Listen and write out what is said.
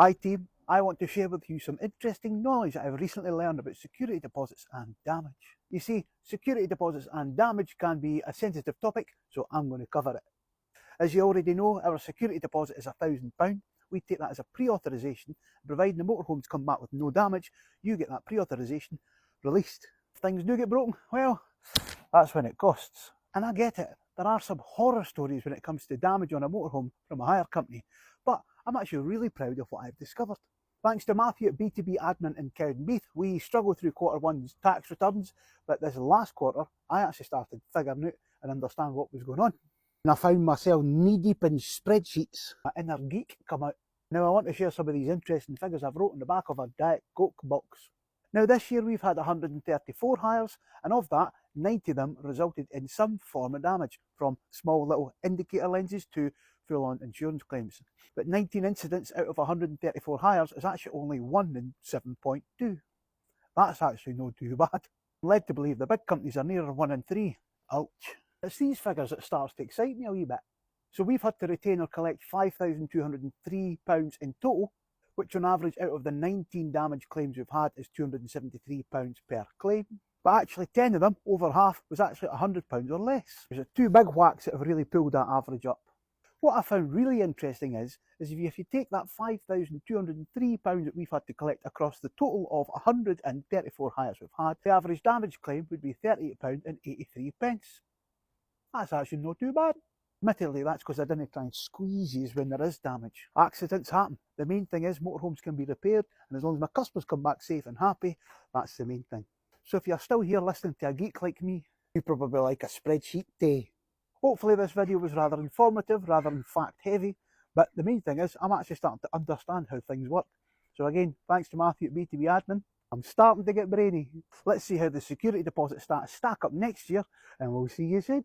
Hi team, I want to share with you some interesting knowledge that I've recently learned about security deposits and damage. You see, security deposits and damage can be a sensitive topic, so I'm going to cover it. As you already know, our security deposit is £1,000. We take that as a pre-authorisation. Providing the motorhomes come back with no damage, you get that pre-authorisation released. If things do get broken, well, that's when it costs. And I get it, there are some horror stories when it comes to damage on a motorhome from a hire company, but I'm actually really proud of what I've discovered. Thanks to Matthew at B2B Admin in Cowdenbeath, we struggled through Q1's tax returns, but this last quarter I actually started figuring out and understand what was going on. And I found myself knee-deep in spreadsheets. My inner geek come out. Now I want to share some of these interesting figures I've wrote on the back of a Diet Coke box. Now this year we've had 134 hires, and of that, 90 of them resulted in some form of damage, from small little indicator lenses to full-on insurance claims. But 19 incidents out of 134 hires is actually only 1 in 7.2. That's actually not too bad. I'm led to believe the big companies are nearer 1 in 3. Ouch. It's these figures that starts to excite me a wee bit. So we've had to retain or collect £5,203 in total, which on average out of the 19 damage claims we've had is £273 per claim. But actually 10 of them, over half, was actually £100 or less. There's two big whacks that have really pulled that average up. What I found really interesting is if you take that £5,203 that we've had to collect across the total of 134 hires we've had, the average damage claim would be £38.83. That's actually not too bad. Admittedly, that's because I didn't try and squeeze you when there is damage. Accidents happen. The main thing is motorhomes can be repaired, and as long as my customers come back safe and happy, that's the main thing. So if you're still here listening to a geek like me, you probably like a spreadsheet day. Hopefully this video was rather informative, rather than fact heavy, but the main thing is I'm actually starting to understand how things work. So again, thanks to Matthew at B2B Admin, I'm starting to get brainy. Let's see how the security deposit stats stack up next year, and we'll see you soon.